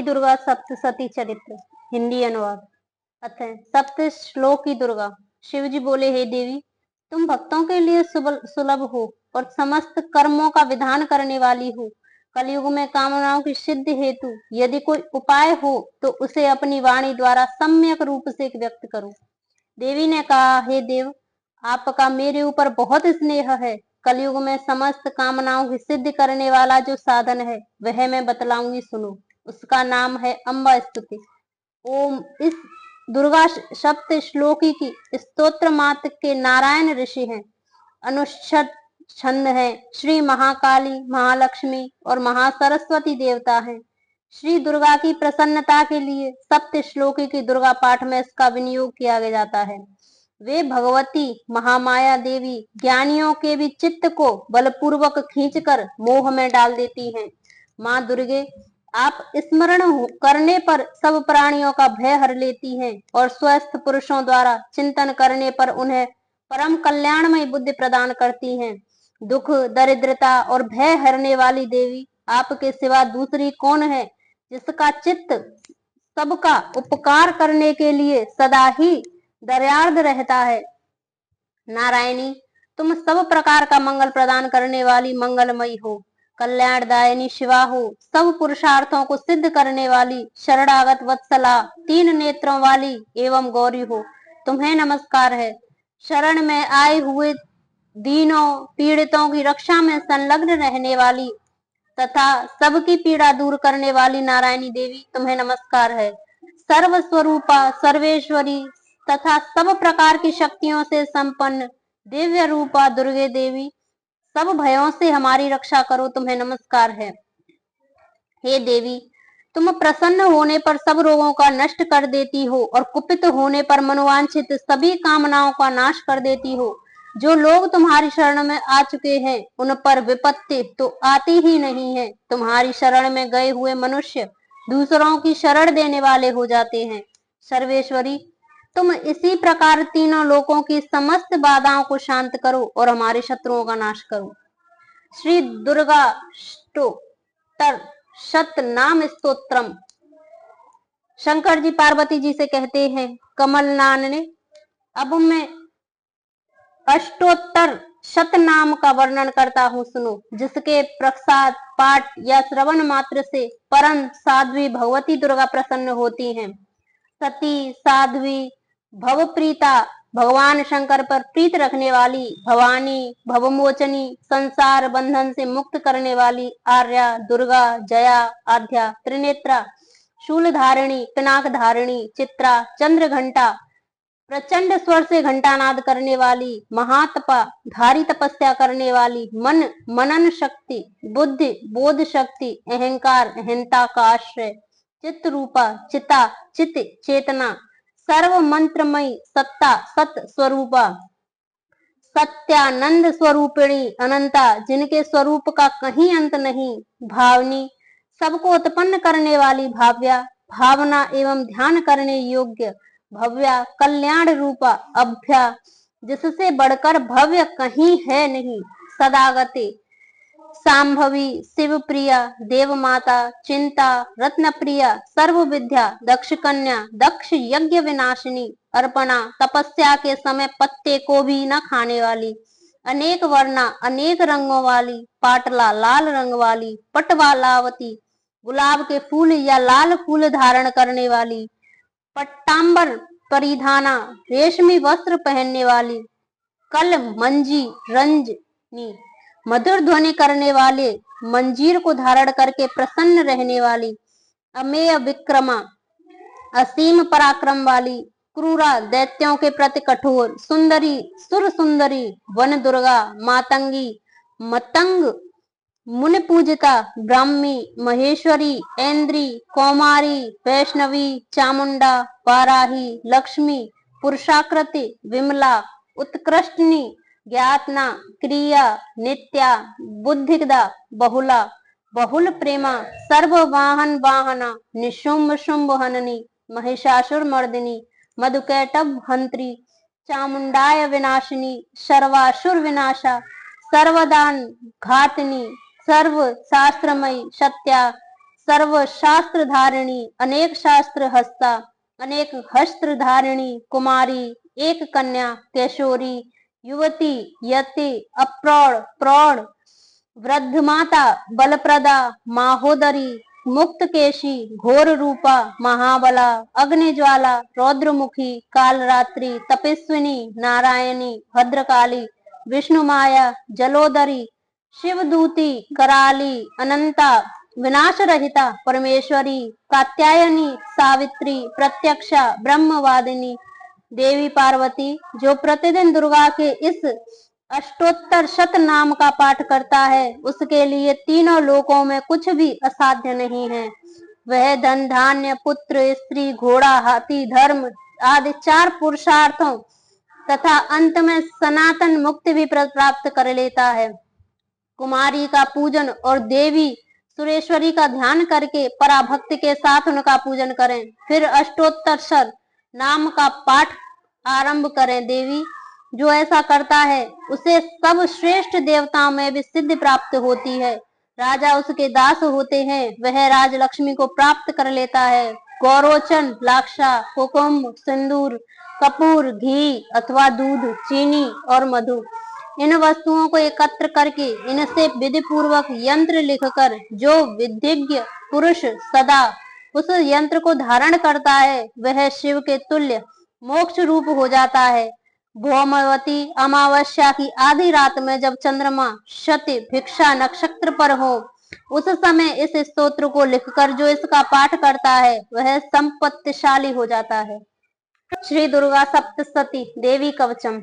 दुर्गा सप्तशती चरित्र हिंदी अनुवाद। अतः सप्त श्लोक की दुर्गा। शिव जी बोले, हे देवी, तुम भक्तों के लिए सुलभ हो और समस्त कर्मों का विधान करने वाली हो। कलयुग में कामनाओं की सिद्धि हेतु यदि कोई उपाय हो तो उसे अपनी वाणी द्वारा सम्यक रूप से व्यक्त करो। देवी ने कहा, हे देव, आपका मेरे ऊपर बहुत स्नेह है। कलयुग में समस्त कामनाओं की सिद्धि करने वाला जो साधन है वह मैं बतलाऊंगी, सुनो। उसका नाम है अम्बा स्तुति। ओम इस दुर्गा सप्त श्लोकी की स्तोत्र मात्र के नारायण ऋषि हैं। अनुच्छद छंद है। श्री महाकाली, महालक्ष्मी और महासरस्वती देवता हैं। श्री दुर्गा की प्रसन्नता के लिए सप्त श्लोकी की दुर्गा पाठ में इसका विनियोग किया जाता है। वे भगवती महामाया देवी ज्ञानियों के भी चित्त को बलपूर्वक खींचकर मोह में डाल देती हैं। माँ दुर्गे, आप स्मरण करने पर सब प्राणियों का भय हर लेती हैं और स्वस्थ पुरुषों द्वारा चिंतन करने पर उन्हें परम कल्याणमय बुद्धि प्रदान करती हैं। दुख, दरिद्रता और भय हरने वाली देवी, आपके सिवा दूसरी कौन है जिसका चित्त सबका उपकार करने के लिए सदा ही दयार्द रहता है। नारायणी, तुम सब प्रकार का मंगल प्रदान करने वाली मंगलमयी हो, कल्याणदायिनी शिवा हो, सब पुरुषार्थों को सिद्ध करने वाली शरणागत वत्सला, तीन नेत्रों वाली एवं गौरी हो, तुम्हें नमस्कार है। शरण में आए हुए दीनों पीड़ितों की रक्षा में संलग्न रहने वाली तथा सबकी पीड़ा दूर करने वाली नारायणी देवी, तुम्हें नमस्कार है। सर्व स्वरूपा, सर्वेश्वरी तथा सब प्रकार की शक्तियों से संपन्न दिव्य रूपा दुर्गे देवी, सब भयों से हमारी रक्षा करो, तुम्हें नमस्कार है। हे देवी, तुम प्रसन्न होने पर सब रोगों का नष्ट कर देती हो और कुपित होने पर मनोवांछित सभी कामनाओं का नाश कर देती हो। जो लोग तुम्हारी शरण में आ चुके हैं उन पर विपत्ति तो आती ही नहीं है। तुम्हारी शरण में गए हुए मनुष्य दूसरों की शरण देने वाले हो जाते हैं। सर्वेश्वरी, तुम इसी प्रकार तीनों लोकों की समस्त बाधाओं को शांत करो और हमारे शत्रुओं का नाश करो। श्री दुर्गा स्तोत्र शतनाम स्तोत्रम। शंकर जी पार्वती जी से कहते हैं, कमलनान ने, अब मैं अष्टोत्तर शतनाम का वर्णन करता हूँ, सुनो, जिसके प्रसाद पाठ या श्रवण मात्र से परम साध्वी भगवती दुर्गा प्रसन्न होती हैं। सती, साध्वी, भवप्रीता, भगवान शंकर पर प्रीत रखने वाली, भवानी, भवमोचनी, संसार बंधन से मुक्त करने वाली, आर्या, दुर्गा, जया, आध्या, त्रिनेत्रा, शूल धारिणी, पिनाक धारिणी, चित्रा, चंद्र घंटा, प्रचंड स्वर से घंटानाद करने वाली, महातपा, धारी तपस्या करने वाली, मन मनन शक्ति, बुद्धि बोध शक्ति, अहंकार अहंता का आश्रय, चित्त रूपा, चिता चित चेतना, सर्व मंत्रमयी, सत्ता सत स्वरूपा, सत्यानंद स्वरूपिणी, अनंता, जिनके स्वरूप का कहीं अंत नहीं, भावनी, सबको उत्पन्न करने वाली, भाव्या, भावना एवं ध्यान करने योग्य, भव्या, कल्याण रूपा, अभ्या, जिससे बढ़कर भव्य कहीं है नहीं, सदागते, सांभवी, शिव प्रिया, देव माता, चिंता, रत्न प्रिया, सर्व विद्या, दक्ष कन्या, दक्ष यज्ञ विनाशिनी, अर्पणा, तपस्या के समय पत्ते को भी न खाने वाली, अनेक वर्णा, अनेक रंगों वाली, पाटला, लाल रंग वाली, पटवालावती, गुलाब के फूल या लाल फूल धारण करने वाली, पट्टांबर परिधाना, रेशमी वस्त्र पहनने वाली, कल मंजी रंजनी, मधुर ध्वनि करने वाले, मंजीर को धारण करके प्रसन्न रहने वाली, अमेय विक्रमा, असीम पराक्रम वाली, क्रूरा, दैत्यों के प्रति कठोर, सुंदरी, सुर सुंदरी, वन दुर्गा, मातंगी, मतंग, मुनि पूजिता, ब्राह्मी, महेश्वरी, ऐन्द्री, कौमारी, वैष्णवी, चामुंडा, वाराही, लक्ष्मी, पुरुषाकृति, विमला, उत्कृष्टनी, ज्ञातना, क्रिया, नित्या, बुद्धिदा, बहुला, बहुल प्रेमा, सर्व वाहन वाहना, निशुंभ शुंभ हननी, महिषासुर मर्दिनी, मधुकैटभ हंत्री, चामुंडाय विनाशिनी, सर्वासुर विनाशा, सर्वदान घातनी, सर्व शास्त्रमयी, सत्या, सर्व शास्त्र धारिणी, अनेक शास्त्र हस्ता, अनेक हस्त्र धारिणी कुमारी, एक कन्या, किशोरी, युवती, यति, अप्रौढ़, प्रौढ़, वृद्ध माता, बलप्रदा, माहोदरी, मुक्तकेशी, घोर रूपा, महाबला, अग्निज्वाला, रौद्रमुखी, कालरात्रि, तपस्विनी, नारायणी, भद्रकाली, विष्णु माया, जलोदरी, शिवदूती, कराली, अनंता, विनाश रहिता, परमेश्वरी, कात्यायनी, सावित्री, प्रत्यक्षा, ब्रह्मवादिनी, देवी पार्वती, जो प्रतिदिन दुर्गा के इस अष्टोत्तर शत नाम का पाठ करता है, उसके लिए तीनों लोकों में कुछ भी असाध्य नहीं है। वह धन, धान्य, पुत्र, स्त्री, घोड़ा, हाथी, धर्म आदि 4 पुरुषार्थों तथा अंत में सनातन मुक्ति भी प्राप्त कर लेता है। कुमारी का पूजन और देवी सुरेश्वरी का ध्यान करके पराभक्ति के साथ उनका पूजन करें, फिर अष्टोत्तर नाम का पाठ आरंभ करें। देवी जो ऐसा करता है उसे सब श्रेष्ठ देवताओं में भी सिद्धि प्राप्त होती है। राजा उसके दास होते हैं, वह राज लक्ष्मी को प्राप्त कर लेता है। गौरोचन, लाक्षा, कुकुम, सिंदूर, कपूर, घी अथवा दूध, चीनी और मधु, इन वस्तुओं को एकत्र करके इनसे विधि पूर्वक यंत्र लिखकर जो विधिज्ञ पुरुष सदा उस यंत्र को धारण करता है, वह शिव के तुल्य मोक्ष रूप हो जाता है। भौमवती अमावस्या की आधी रात में जब चंद्रमा शति भिक्षा नक्षत्र पर हो, उस समय इस स्तोत्र को लिखकर जो इसका पाठ करता है, वह संपत्तिशाली हो जाता है। श्री दुर्गा सप्तशती देवी कवचम।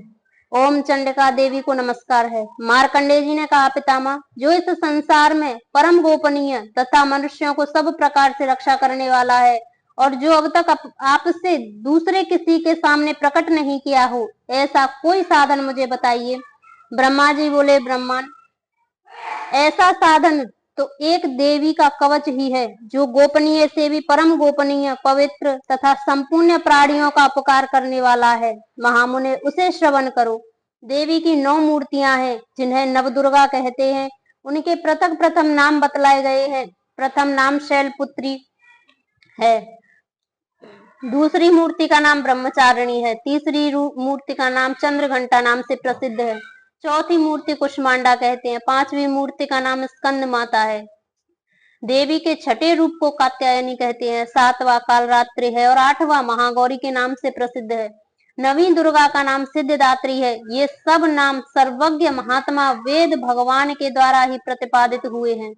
ओम चंडिका देवी को नमस्कार है। मार्कंडेय जी ने कहा, पितामह, जो इस संसार में परम गोपनीय तथा मनुष्यों को सब प्रकार से रक्षा करने वाला है और जो अब तक आपसे दूसरे किसी के सामने प्रकट नहीं किया हो, ऐसा कोई साधन मुझे बताइए। ब्रह्मा जी बोले, ब्रह्मन, ऐसा साधन तो एक देवी का कवच ही है, जो गोपनीय से भी परम गोपनीय, पवित्र तथा संपूर्ण प्राणियों का उपकार करने वाला है। महामुने, उसे श्रवण करो। देवी की 9 मूर्तियां हैं, जिन्हें नवदुर्गा कहते हैं। उनके पृथक प्रथम नाम बतलाए गए हैं। प्रथम नाम शैलपुत्री है, दूसरी मूर्ति का नाम ब्रह्मचारिणी है, तीसरी मूर्ति का नाम चंद्रघंटा नाम से प्रसिद्ध है, चौथी मूर्ति कुष्मांडा कहते हैं, 5वीं मूर्ति का नाम स्कंद माता है। देवी के छठे रूप को कात्यायनी कहते हैं, 7वां कालरात्रि है और 8वां महागौरी के नाम से प्रसिद्ध है। 9वीं दुर्गा का नाम सिद्धिदात्री है। ये सब नाम सर्वज्ञ महात्मा वेद भगवान के द्वारा ही प्रतिपादित हुए हैं।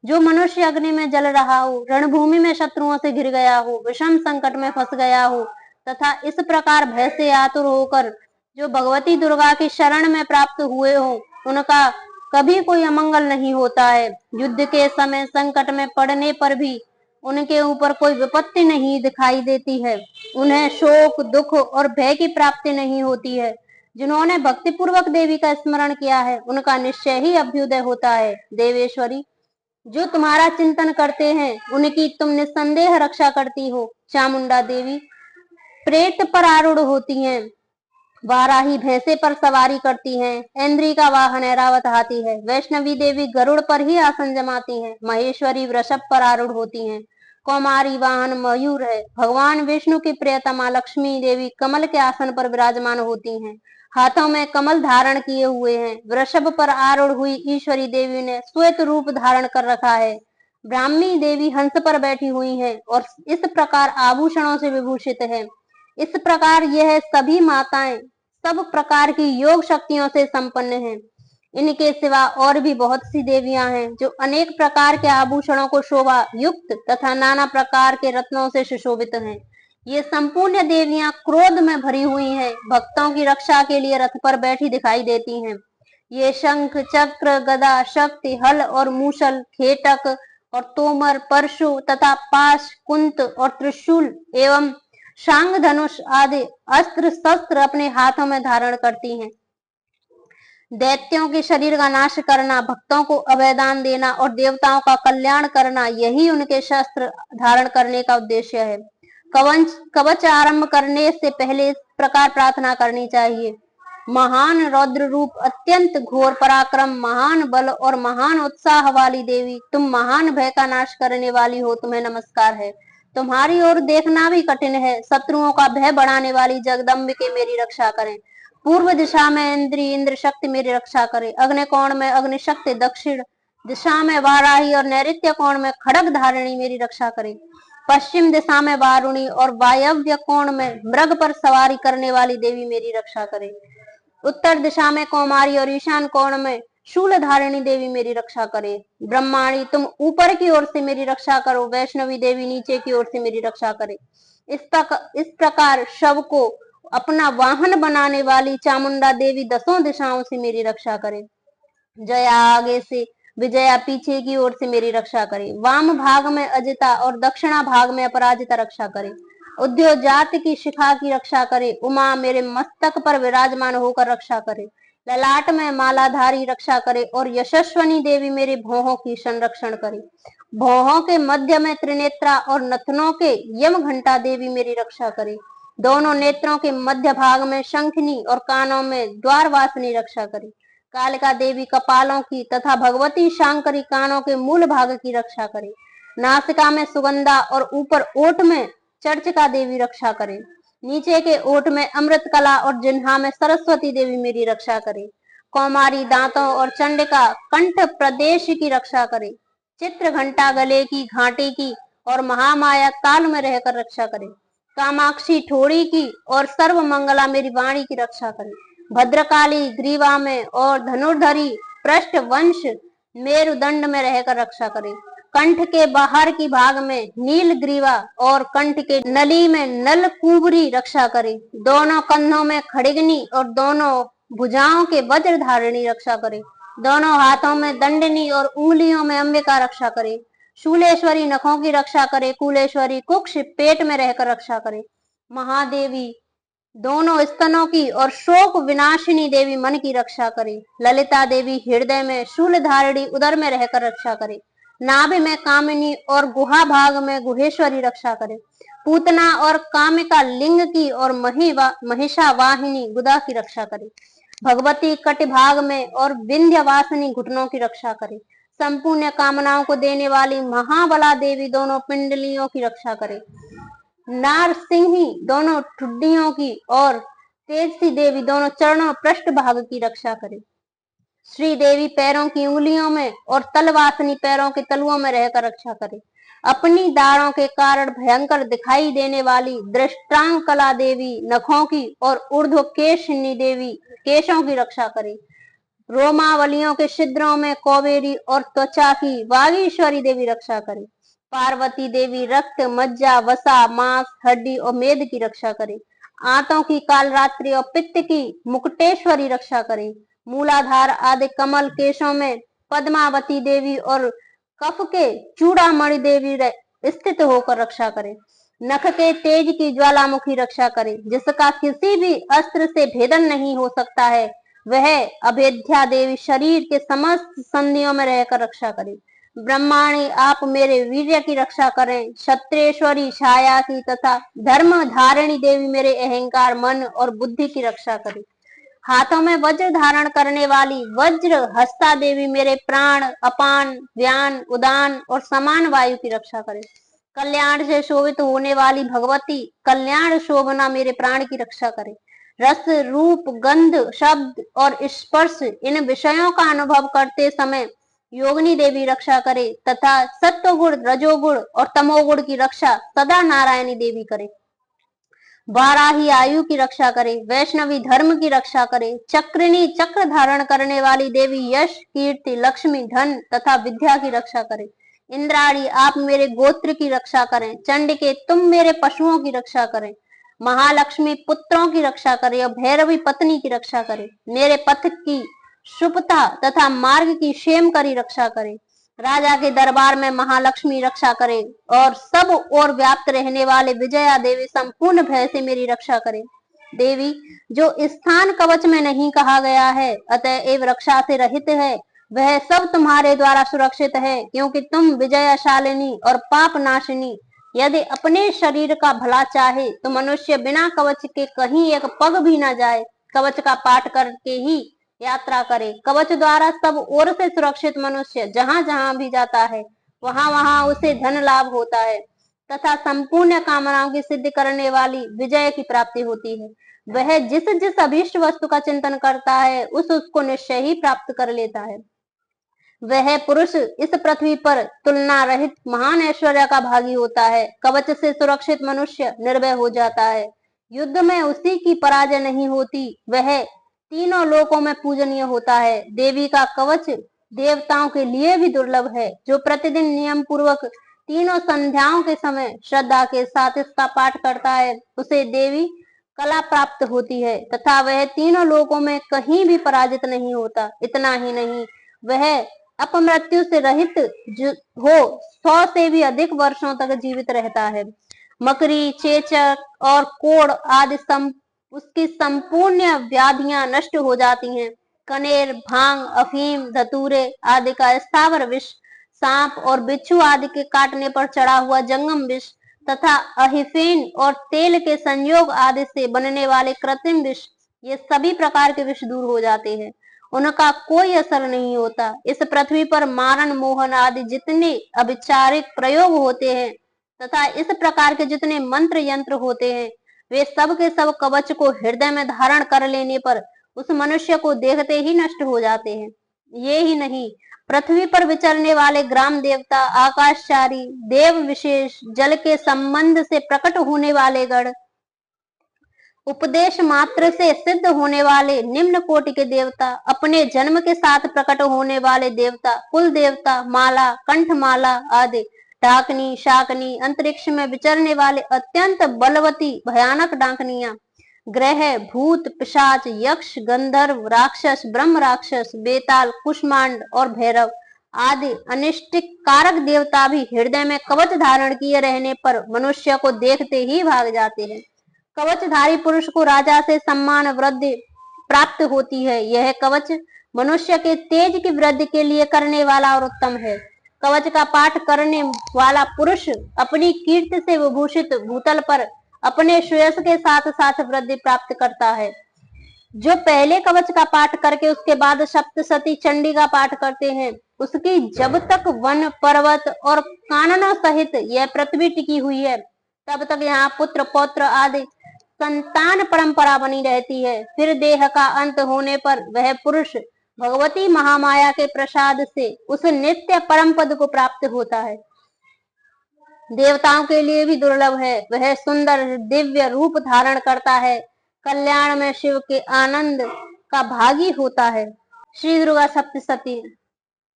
जो मनुष्य अग्नि में जल रहा हो, रणभूमि में शत्रुओं से घिर गया हो, विषम संकट में फंस गया हो तथा इस प्रकार भय से आतुर होकर जो भगवती दुर्गा की शरण में प्राप्त हुए हो, उनका कभी कोई अमंगल नहीं होता है। युद्ध के समय संकट में पड़ने पर भी उनके ऊपर कोई विपत्ति नहीं दिखाई देती है। उन्हें शोक, दुख और भय की प्राप्ति नहीं होती है। जिन्होंने भक्ति पूर्वक देवी का स्मरण किया है, उनका निश्चय ही अभ्युदय होता है। देवेश्वरी, जो तुम्हारा चिंतन करते हैं, उनकी तुम निस्संदेह रक्षा करती हो। चामुंडा देवी प्रेत पर आरूढ़ होती हैं, वाराही भैंसे पर सवारी करती हैं, ऐन्द्री का वाहन ऐरावत हाथी है, वैष्णवी देवी गरुड़ पर ही आसन जमाती हैं, महेश्वरी वृषभ पर आरूढ़ होती हैं, कौमारी वाहन मयूर है, भगवान विष्णु की प्रियतमा लक्ष्मी देवी कमल के आसन पर विराजमान होती हैं, हाथों में कमल धारण किए हुए हैं। वृषभ पर आरूढ़ हुई ईश्वरी देवी ने श्वेत रूप धारण कर रखा है। ब्राह्मी देवी हंस पर बैठी हुई है और इस प्रकार आभूषणों से विभूषित है। इस प्रकार यह सभी माताएं सब प्रकार की योग शक्तियों से संपन्न हैं। इनके सिवा और भी बहुत सी देवियां हैं, जो अनेक प्रकार के आभूषणों को शोभा युक्त तथा नाना प्रकार के रत्नों से सुशोभित हैं। ये संपूर्ण देवियां क्रोध में भरी हुई हैं, भक्तों की रक्षा के लिए रथ पर बैठी दिखाई देती हैं। ये शंख, चक्र, गदा, शक्ति, हल और मूसल, खेटक और तोमर, परशु तथा पाश, कुंत और त्रिशूल एवं शांग धनुष आदि अस्त्र शस्त्र अपने हाथों में धारण करती हैं। दैत्यों के शरीर का नाश करना, भक्तों को अभयदान देना और देवताओं का कल्याण करना, यही उनके शस्त्र धारण करने का उद्देश्य है। कवच आरंभ करने से पहले इस प्रकार प्रार्थना करनी चाहिए। महान रौद्र रूप, अत्यंत घोर पराक्रम, महान बल और महान उत्साह वाली देवी, तुम महान भय का नाश करने वाली हो, तुम्हें नमस्कार है। तुम्हारी ओर देखना भी कठिन है। शत्रुओं का भय बढ़ाने वाली जगदम्बिके मेरी रक्षा करें। पूर्व दिशा में इंद्र शक्ति मेरी रक्षा करे। अग्नि कोण में अग्नि शक्ति, दक्षिण दिशा में वाराही और नैऋत्य कोण में खड़ग धारिणी मेरी रक्षा करे। पश्चिम दिशा में वारुणी और वायव्य कोण में मृग पर सवारी करने वाली देवी मेरी रक्षा करे। उत्तर दिशा में कौमारी और ईशान कोण में शूल धारिणी देवी मेरी रक्षा करे। ब्रह्माणी, तुम ऊपर की ओर से मेरी रक्षा करो। वैष्णवी देवी नीचे की ओर से मेरी रक्षा करे। इस प्रकार शव को अपना वाहन बनाने वाली चामुंडा देवी दसों दिशाओं से मेरी रक्षा करे। जया आगे से, विजया पीछे की ओर से मेरी रक्षा करे। वाम भाग में अजिता और दक्षिणा भाग में अपराजिता रक्षा करे। उद्योजात की शिखा की रक्षा करे। उमा मेरे मस्तक पर विराजमान होकर रक्षा करे। ललाट में मालाधारी रक्षा करे और यशस्वनी देवी मेरे भौहों की संरक्षण करे। भौहों के मध्य में त्रिनेत्रा और नथनों के यम घंटा देवी मेरी रक्षा करे। दोनों नेत्रों के मध्य भाग में शंखनी और कानों में द्वारवासिनी रक्षा करे। कालिका देवी कपालों की तथा भगवती शांकरी कानों के मूल भाग की रक्षा करे। नासिका में सुगंधा और ऊपर ओठ में चर्चिका देवी रक्षा करे। नीचे के ओठ में अमृत कला और जिह्वा में सरस्वती देवी मेरी रक्षा करे। कौमारी दांतों और चंडिका कंठ प्रदेश की रक्षा करे। चित्र घंटा गले की, घाटी की और महामाया ताल में रहकर रक्षा करे। कामाक्षी ठोड़ी की और सर्व मंगला मेरी वाणी की रक्षा करे। भद्रकाली ग्रीवा में और धनुर्धरी पृष्ठ वंश मेरुदंड में रहकर रक्षा करे। कंठ के बाहर की भाग में नील ग्रीवा और कंठ के नली में नल कुबरी रक्षा करे। दोनों कंधों में खड़िगनी और दोनों भुजाओं के वज्र धारिणी रक्षा करे। दोनों हाथों में दंडनी और उंगलियों में अंबिका रक्षा करे। शूलेश्वरी नखों की रक्षा करे। कुलेश्वरी कुक्ष पेट में रहकर रक्षा करे। महादेवी दोनों स्तनों की और शोक विनाशिनी देवी मन की रक्षा करे। ललिता देवी हृदय में, शूल धारिणी उदर में रहकर रक्षा करे। नाभि में कामिनी और गुहा भाग में गुहेश्वरी रक्षा करे। पूतना और कामिका लिंग की और महिषा वाहिनी गुदा की रक्षा करे। भगवती कट भाग में और विंध्यवासिनी घुटनों की रक्षा करे। संपूर्ण कामनाओं को देने वाली महाबला देवी दोनों पिंडलियों की रक्षा करे। नारसिंही दोनों ठुड्डियों की और तेजसी देवी दोनों चरणों पृष्ठ भाग की रक्षा करे। श्री देवी पैरों की उंगलियों में और तलवासनी पैरों के तलुओं में रहकर रक्षा करे। अपनी दाढ़ों के कारण भयंकर दिखाई देने वाली दृष्टांकला देवी नखों की और ऊर्ध्व केशनी देवी केशों की रक्षा करे। रोमावलियों के छिद्रों में कौबेरी और त्वचा की वागीश्वरी देवी रक्षा करे। पार्वती देवी रक्त, मज्जा, वसा, मांस, हड्डी और मेद की रक्षा करे। आंतों की कालरात्रि और पित्त की मुकुटेश्वरी रक्षा करे। मूलाधार आदि कमल केशों में पद्मावती देवी और कफ के चूड़ामणि देवी स्थित होकर रक्षा करे। नख के तेज की ज्वालामुखी रक्षा करे। जिसका किसी भी अस्त्र से भेदन नहीं हो सकता है, वह अभेद्या देवी शरीर के समस्त संधियों में रहकर रक्षा करे। ब्रह्माणी, आप मेरे वीर्य की रक्षा करें। क्षत्रेश्वरी छाया की तथा धर्म धारिणी देवी मेरे अहंकार, मन और बुद्धि की रक्षा करे। हाथों में वज्र धारण करने वाली वज्र हस्ता देवी मेरे प्राण, अपान, व्यान, उदान और समान वायु की रक्षा करे। कल्याण से शोभित होने वाली भगवती कल्याण शोभना मेरे प्राण की रक्षा करे। रस, रूप, गंध, शब्द और स्पर्श इन विषयों का अनुभव करते समय योगिनी देवी रक्षा करे तथा सत्वगुण, रजोगुण और तमोगुण की रक्षा सदा नारायणी देवी करे। वाराही आयु की रक्षा करे। वैष्णवी धर्म की रक्षा करे। चक्रिणी चक्र धारण करने वाली देवी यश, कीर्ति, लक्ष्मी, धन तथा विद्या की रक्षा करे। इंद्राणी, आप मेरे गोत्र की रक्षा करें। चंडिके, तुम मेरे पशुओं की रक्षा करें। महालक्ष्मी पुत्रों की रक्षा करे और भैरवी पत्नी की रक्षा करे। मेरे पथ की शुभता तथा मार्ग की क्षेम करी रक्षा करे। राजा के दरबार में महालक्ष्मी रक्षा करे और सब और व्याप्त रहने वाले विजया देवी संपूर्ण भय से मेरी रक्षा करे। देवी, जो स्थान कवच में नहीं कहा गया है अतएव रक्षा से रहित है, वह सब तुम्हारे द्वारा सुरक्षित है, क्योंकि तुम विजयशालिनी और पाप नाशिनी। यदि अपने शरीर का भला चाहे तो मनुष्य बिना कवच के कहीं एक पग भी न जाए। कवच का पाठ करके ही यात्रा करे। कवच द्वारा सब ओर से सुरक्षित मनुष्य जहां जहां भी जाता है वहां वहां उसे धन लाभ होता है तथा संपूर्ण कामनाओं की सिद्धि करने वाली विजय की प्राप्ति होती है। वह जिस जिस अभीष्ट वस्तु का चिंतन करता है उसको निश्चय ही प्राप्त कर लेता है। वह पुरुष इस पृथ्वी पर तुलना रहित महान ऐश्वर्य का भागी होता है। कवच से सुरक्षित मनुष्य निर्भय हो जाता है। युद्ध में उसी की पराजय नहीं होती। वह तीनों लोकों में पूजनीय होता है। देवी का कवच देवताओं के लिए भी दुर्लभ है। जो प्रतिदिन नियम पूर्वक तीनों संध्याओं के समय श्रद्धा के साथ इसका पाठ करता है उसे देवी कला प्राप्त होती है तथा वह तीनों लोकों में कहीं भी पराजित नहीं होता। इतना ही नहीं, वह अपमृत्यु से रहित हो 100 से भी अधिक वर्षों तक जीवित रहता है। मकरी, चेचक और कोढ़ आदि उसकी संपूर्ण व्याधियां नष्ट हो जाती हैं। कनेर, भांग, अफीम, धतूरे आदि का स्थावर विष, सांप और बिच्छू आदि के काटने पर चढ़ा हुआ जंगम विष तथा अहिफेन और तेल के संयोग आदि से बनने वाले कृत्रिम विष, ये सभी प्रकार के विष दूर हो जाते हैं। उनका कोई असर नहीं होता। इस पृथ्वी पर मारण, मोहन आदि जितने अभिचारिक प्रयोग होते हैं तथा इस प्रकार के जितने मंत्र यंत्र होते हैं वे सब के सब कवच को हृदय में धारण कर लेने पर उस मनुष्य को देखते ही नष्ट हो जाते हैं। ये ही नहीं, पृथ्वी पर विचरने वाले ग्राम देवता, आकाशचारी, देव विशेष, जल के संबंध से प्रकट होने वाले गण, उपदेश मात्र से सिद्ध होने वाले निम्न कोटि के देवता, अपने जन्म के साथ प्रकट होने वाले देवता, कुल देवता, माला, कंठमाला आदि, डाकनी, शाकनी, अंतरिक्ष में विचरने वाले अत्यंत बलवती भयानक डाकनियां, ग्रह, भूत, पिशाच, यक्ष, गंधर्व, राक्षस, ब्रह्म राक्षस, बेताल, कुष्मांड और भैरव आदि अनिष्टिक कारक देवता भी हृदय में कवच धारण किए रहने पर मनुष्य को देखते ही भाग जाते हैं। कवचधारी पुरुष को राजा से सम्मान वृद्धि प्राप्त होती है। यह कवच मनुष्य के तेज की वृद्धि के लिए करने वाला और उत्तम है। कवच का पाठ करने वाला पुरुष अपनी कीर्ति से विभूषित भूतल पर अपने श्रेयस के साथ साथ वृद्धि प्राप्त करता है। जो पहले कवच का पाठ करके उसके बाद सप्तशती चंडी का पाठ करते हैं उसकी जब तक वन, पर्वत और काननों सहित यह पृथ्वी टिकी हुई है तब तक यहाँ पुत्र पौत्र आदि संतान परंपरा बनी रहती है। फिर देह का अंत होने पर वह पुरुष भगवती महामाया के प्रसाद से उस नित्य परम पद को प्राप्त होता है। देवताओं के लिए भी दुर्लभ है। वह सुंदर दिव्य रूप धारण करता है। कल्याण में शिव के आनंद का भागी होता है। श्री दुर्गा सप्तशती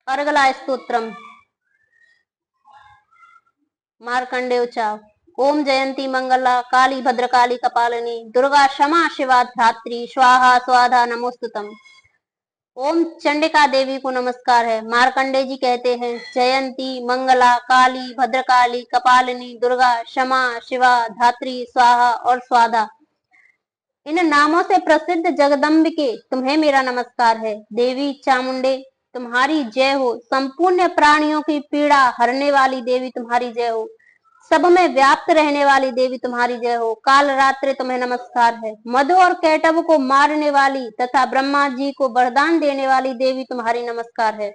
अर्गला स्तोत्रम। मार्कंडेय उच्चाव। ओम जयंती मंगला काली भद्रकाली कपालिनी दुर्गा क्षमा शिवा धात्री स्वाहा स्वाधा नमोस्तुतम। ओम चंडिका देवी को नमस्कार है। मार्कंडेय जी कहते हैं, जयंती, मंगला, काली, भद्रकाली, कपालिनी, दुर्गा, क्षमा, शिवा, धात्री, स्वाहा और स्वाधा, इन नामों से प्रसिद्ध जगदम्बिके तुम्हें मेरा नमस्कार है। देवी चामुंडे तुम्हारी जय हो। संपूर्ण प्राणियों की पीड़ा हरने वाली देवी तुम्हारी जय हो। सब में व्याप्त रहने वाली देवी तुम्हारी जय हो। काल रात्रि तुम्हें नमस्कार है। मधु और कैटव को मारने वाली तथा ब्रह्मा जी को वरदान देने वाली देवी तुम्हारी नमस्कार है।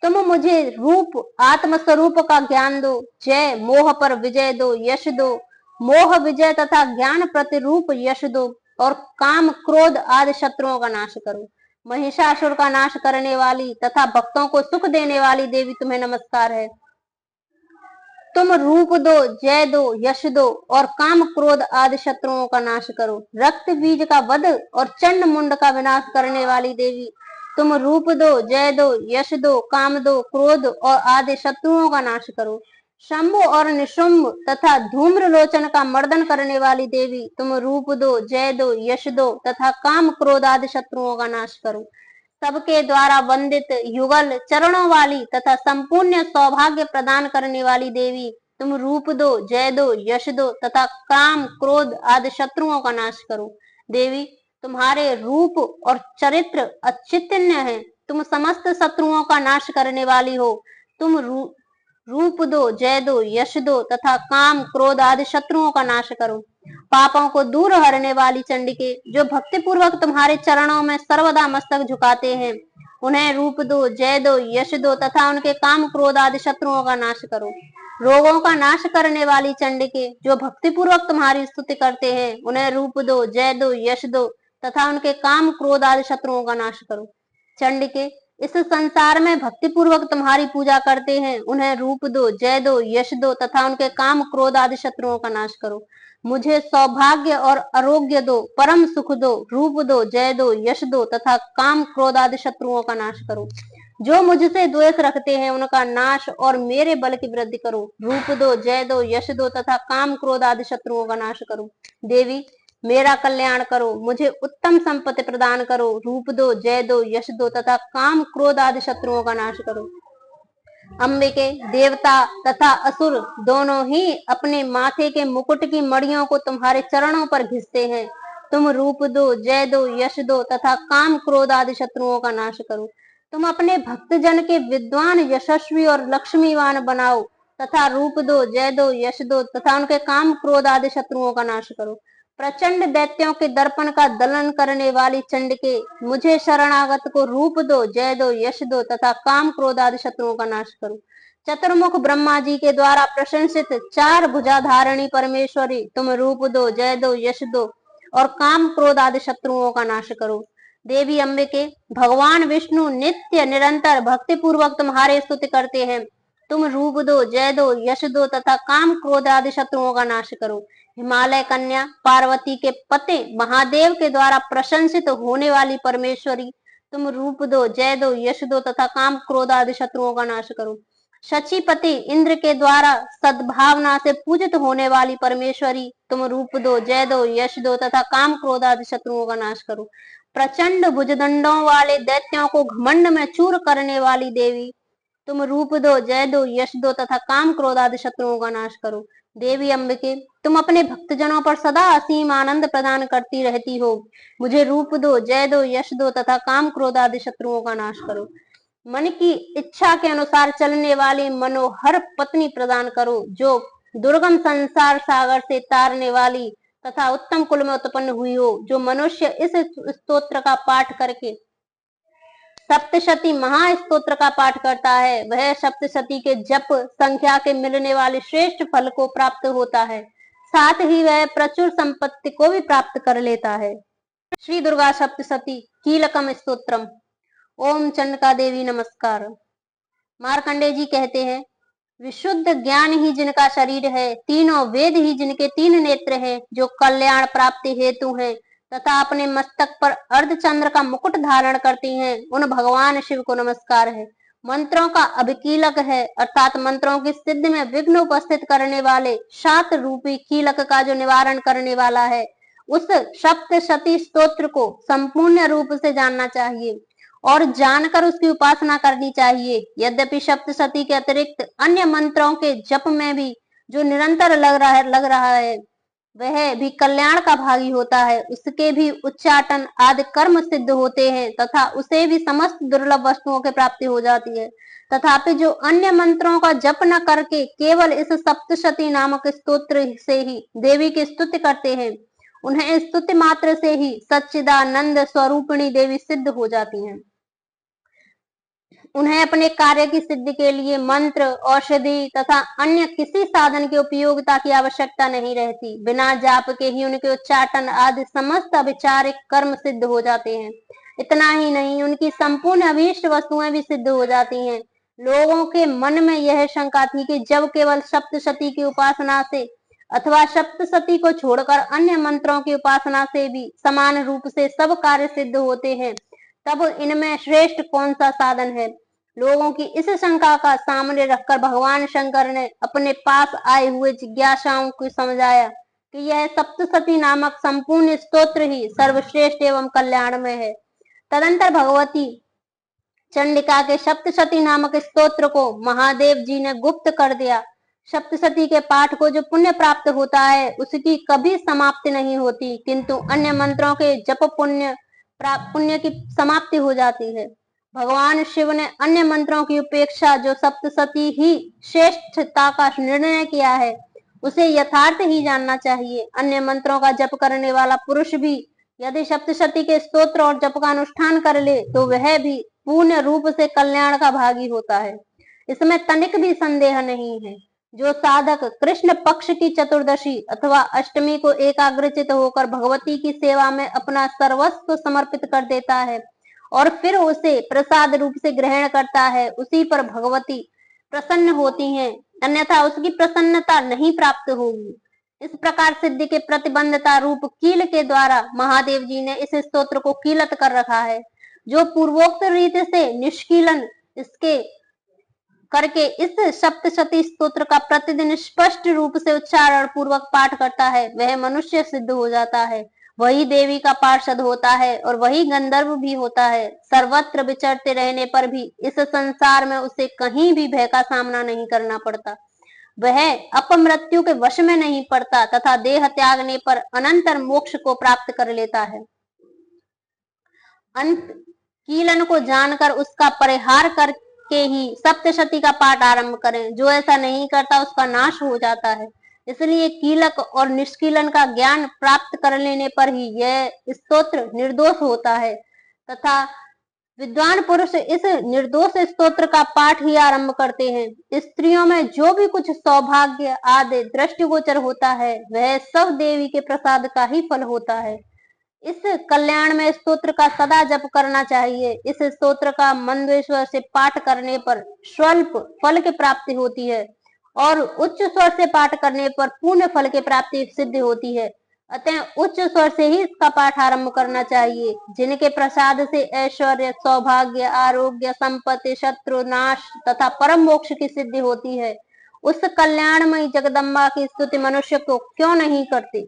तुम मुझे रूप आत्म स्वरूप का ज्ञान दो। जय मोह पर विजय दो, यश दो। मोह विजय तथा ज्ञान प्रतिरूप यश दो और काम क्रोध आदि शत्रुओं का नाश करो। महिषासुर का नाश करने वाली तथा भक्तों को सुख देने वाली देवी तुम्हें नमस्कार है। तुम रूप दो, जय दो, यश दो और काम क्रोध आदि शत्रुओं का नाश करो। रक्त बीज का वध और चंड मुंड का विनाश करने वाली देवी तुम रूप दो, जय दो, यश दो, काम दो, क्रोध और आदि शत्रुओं का नाश करो। शंभु और निशुंभ तथा धूम्र लोचन का मर्दन करने वाली देवी तुम रूप दो, जय दो, यश दो तथा काम क्रोध आदि शत्रुओं का नाश करो। सबके द्वारा वंदित युगल चरणों वाली तथा संपूर्ण सौभाग्य प्रदान करने वाली देवी तुम रूप दो, जय दो, यश दो तथा काम क्रोध आदि शत्रुओं का नाश करो। देवी तुम्हारे रूप और चरित्र अचिन्तनीय है। तुम समस्त शत्रुओं का नाश करने वाली हो। तुम रूप दो, जय दो, यश दो तथा काम क्रोध आदि शत्रुओं का नाश करो। पापों को दूर हरने वाली चंडिके, जो भक्ति पूर्वक तुम्हारे चरणों में सर्वदा मस्तक झुकाते हैं, उन्हें रूप दो, जय दो, यश दो तथा उनके काम क्रोध आदि शत्रुओं का नाश करो। रोगों का नाश करने वाली चंडिके, जो भक्ति पूर्वक तुम्हारी स्तुति करते हैं, उन्हें रूप दो, जय दो, यश दो तथा उनके काम क्रोध आदि शत्रुओं का नाश करो। चंडिके, इस संसार में भक्ति पूर्वक तुम्हारी पूजा करते हैं, उन्हें रूप दो, जय दो, यश दो तथा उनके काम क्रोध आदि शत्रुओं का नाश करो। मुझे सौभाग्य और आरोग्य दो, परम सुख दो, रूप दो, जय दो, यश दो तथा काम क्रोध आदि शत्रुओं का नाश करो। जो मुझसे द्वेष रखते हैं उनका नाश और मेरे बल की वृद्धि करो। रूप दो, जय दो, यश दो तथा काम क्रोध आदि शत्रुओं का नाश करो। देवी, मेरा कल्याण करो, मुझे उत्तम संपत्ति प्रदान करो। रूप दो, जय दो, यश दो तथा काम क्रोध आदि शत्रुओं का नाश करो। अंबिके, देवता तथा असुर दोनों ही अपने माथे के मुकुट की मड़ियों को तुम्हारे चरणों पर घिसते हैं। तुम रूप दो, जय दो, यश दो तथा काम क्रोध आदि शत्रुओं का नाश करो। तुम अपने भक्त जन के विद्वान, यशस्वी और लक्ष्मीवान बनाओ तथा रूप दो, जय दो, यश दो तथा उनके काम क्रोध आदि शत्रुओं का नाश करो। प्रचंड दैत्यों के दर्पण का दलन करने वाली चंडिके, मुझे शरणागत को रूप दो, जय दो, यश दो तथा काम क्रोध आदि शत्रुओं का नाश करो। चतुर्मुख ब्रह्मा जी के द्वारा प्रशंसित चार भुजाधारणी परमेश्वरी, तुम रूप दो, जय दो, यश दो और काम क्रोध आदि शत्रुओं का नाश करो। देवी अंबिके, भगवान विष्णु नित्य निरंतर भक्ति पूर्वक तुम्हारे स्तुति करते हैं। तुम रूप दो, जय दो, यश दो तथा काम क्रोध आदि शत्रुओं का नाश करो। हिमालय कन्या पार्वती के पति महादेव के द्वारा प्रशंसित होने वाली परमेश्वरी, तुम रूप दो, जय दो, यश दो तथा काम क्रोध आदि शत्रुओं का नाश करो। शचीपति इंद्र के द्वारा सद्भावना से पूजित होने वाली परमेश्वरी, तुम रूप दो, जय दो, यश दो तथा काम क्रोध आदि शत्रुओं का नाश करो। प्रचंड भुजदंडों वाले दैत्यों को घमंड में चूर करने वाली देवी, तुम रूप दो, जय दो, यश दो तथा काम क्रोध आदि शत्रुओं का नाश करो। देवी अंबिके, तुम अपने भक्तजनों पर सदा असीम आनंद प्रदान करती रहती हो। मुझे रूप दो, जय दो, यश दो तथा काम क्रोध आदि शत्रुओं का नाश करो। मन की इच्छा के अनुसार चलने वाली मनोहर पत्नी प्रदान करो, जो दुर्गम संसार सागर से तारने वाली तथा उत्तम कुल में उत्पन्न हुई हो। जो मनुष्य इस स्तोत्र का पाठ करके सप्तशती महास्तोत्र का पाठ करता है, वह सप्तशती के जप संख्या के मिलने वाले श्रेष्ठ फल को प्राप्त होता है, साथ ही वह प्रचुर संपत्ति को भी प्राप्त कर लेता है। श्री दुर्गा सप्तशती कीलकम स्तोत्रम। ओम चंडिका देवी नमस्कार। मार्कंडे जी कहते हैं, विशुद्ध ज्ञान ही जिनका शरीर है, तीनों वेद ही जिनके तीन नेत्र हैं, जो कल्याण प्राप्ति हेतु हैं तथा अपने मस्तक पर अर्धचंद्र का मुकुट धारण करती हैं, उन भगवान शिव को नमस्कार है। मंत्रों का अभिकीलक है, अर्थात मंत्रों की सिद्धि में विघ्न उपस्थित करने वाले शात रूपी कीलक का जो निवारण करने वाला है, उस सप्तशती स्तोत्र को संपूर्ण रूप से जानना चाहिए और जानकर उसकी उपासना करनी चाहिए। यद्यपि सप्तशती के अतिरिक्त अन्य मंत्रों के जप में भी जो निरंतर लग रहा है वह भी कल्याण का भागी होता है, उसके भी उच्चाटन आदि कर्म सिद्ध होते हैं तथा उसे भी समस्त दुर्लभ वस्तुओं की प्राप्ति हो जाती है। तथापि जो अन्य मंत्रों का जप न करके केवल इस सप्तशती नामक स्तोत्र से ही देवी की स्तुति करते हैं, उन्हें स्तुति मात्र से ही सच्चिदानंद स्वरूपिणी देवी सिद्ध हो जाती हैं। उन्हें अपने कार्य की सिद्धि के लिए मंत्र, औषधि तथा अन्य किसी साधन की उपयोगिता की आवश्यकता नहीं रहती। बिना जाप के ही उनके उच्चाटन आदि समस्त अभिचारिक कर्म सिद्ध हो जाते हैं। इतना ही नहीं, उनकी संपूर्ण अभीष्ट वस्तुएं भी सिद्ध हो जाती हैं। लोगों के मन में यह शंका थी कि जब केवल सप्तशती की उपासना से अथवा सप्तशती को छोड़कर अन्य मंत्रों की उपासना से भी समान रूप से सब कार्य सिद्ध होते हैं, तब इनमें श्रेष्ठ कौन सा साधन है। लोगों की इस शंका का सामने रखकर भगवान शंकर ने अपने पास आए हुए जिज्ञासाओं को समझाया कि यह सप्तशती नामक संपूर्ण स्तोत्र ही सर्वश्रेष्ठ एवं कल्याणमय है। तदंतर भगवती चंडिका के सप्तशती नामक स्तोत्र को महादेव जी ने गुप्त कर दिया। सप्तशती के पाठ को जो पुण्य प्राप्त होता है उसकी कभी समाप्ति नहीं होती, किंतु अन्य मंत्रों के जप पुण्य की समाप्ति हो जाती है। भगवान शिव ने अन्य मंत्रों की उपेक्षा जो सप्तशती ही श्रेष्ठता का निर्णय किया है, उसे यथार्थ ही जानना चाहिए। अन्य मंत्रों का जप करने वाला पुरुष भी यदि सप्तशती के स्तोत्र और जप का अनुष्ठान कर ले तो वह भी पूर्ण रूप से कल्याण का भागी होता है, इसमें तनिक भी संदेह नहीं है। जो साधक कृष्ण पक्ष की चतुर्दशी अथवा अष्टमी को एकाग्रचित होकर भगवती की सेवा में अपना सर्वस्व समर्पित कर देता है और फिर उसे प्रसाद रूप से ग्रहण करता है, उसी पर भगवती प्रसन्न होती हैं, अन्यथा उसकी प्रसन्नता नहीं प्राप्त होगी। इस प्रकार सिद्धि के प्रतिबंधता रूप कील के द्वारा महादेव जी ने इस स्तोत्र को कीलत कर रखा है। जो पूर्वोक्त रीति से निष्कीलन इसके करके इस सप्तशती स्तोत्र का प्रतिदिन स्पष्ट रूप से उच्चारण पूर्वक पाठ करता है, वह मनुष्य सिद्ध हो जाता है, वही देवी का पार्षद होता है और वही गंधर्व भी होता है। सर्वत्र विचरते रहने पर भी इस संसार में उसे कहीं भी भय का सामना नहीं करना पड़ता, वह अपमृत्यु के वश में नहीं पड़ता तथा देह त्यागने पर अनंतर मोक्ष को प्राप्त कर लेता है। अंत कीलन को जानकर उसका परिहार करके ही सप्तशती का पाठ आरंभ करें। जो ऐसा नहीं करता उसका नाश हो जाता है। इसलिए कीलक और निष्कीलन का ज्ञान प्राप्त कर लेने पर ही यह स्तोत्र निर्दोष होता है तथा विद्वान पुरुष इस निर्दोष स्तोत्र का पाठ ही आरंभ करते हैं। स्त्रियों में जो भी कुछ सौभाग्य आदि दृष्टिगोचर होता है वह सब देवी के प्रसाद का ही फल होता है। इस कल्याण में स्तोत्र का सदा जप करना चाहिए। इस स्तोत्र का मंद्वेश्वर से पाठ करने पर स्वल्प फल की प्राप्ति होती है और उच्च स्वर से पाठ करने पर पूर्ण फल की प्राप्ति सिद्ध होती है। अतः उच्च स्वर से ही इसका पाठ आरंभ करना चाहिए। जिनके प्रसाद से ऐश्वर्य, सौभाग्य, आरोग्य, संपत्ति, शत्रु नाश तथा परम मोक्ष की सिद्धि होती है, उस कल्याणमयी जगदम्बा की स्तुति मनुष्य को क्यों नहीं करती।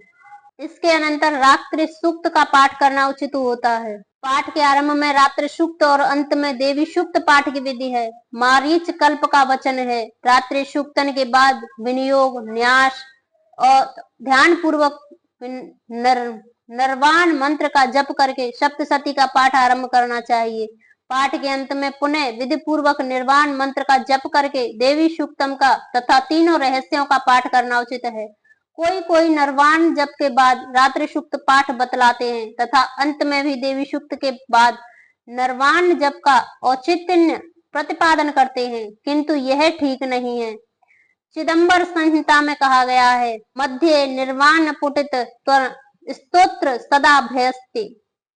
इसके अनंतर रात्रि सूक्त का पाठ करना उचित होता है। पाठ के आरंभ में रात्रि सूक्त और अंत में देवी सूक्त पाठ की विधि है। मारीच कल्प का वचन है। रात्रि सूक्तन के बाद विनियोग, न्यास और ध्यान पूर्वक निर्वाण मंत्र का जप करके सप्तशती का पाठ आरंभ करना चाहिए। पाठ के अंत में पुनः विधि पूर्वक निर्वाण मंत्र का जप करके देवी सूक्तम का तथा तीनों रहस्यों का पाठ करना उचित है। कोई कोई निर्वाण जप के बाद रात्रि सूक्त पाठ बतलाते हैं तथा अंत में भी देवी सूक्त के बाद निर्वाण जप का औचित्य प्रतिपादन करते हैं, किंतु यह ठीक नहीं है। चिदंबर संहिता में कहा गया है, मध्य निर्वाण पुटित स्तोत्र सदा भयस्ते,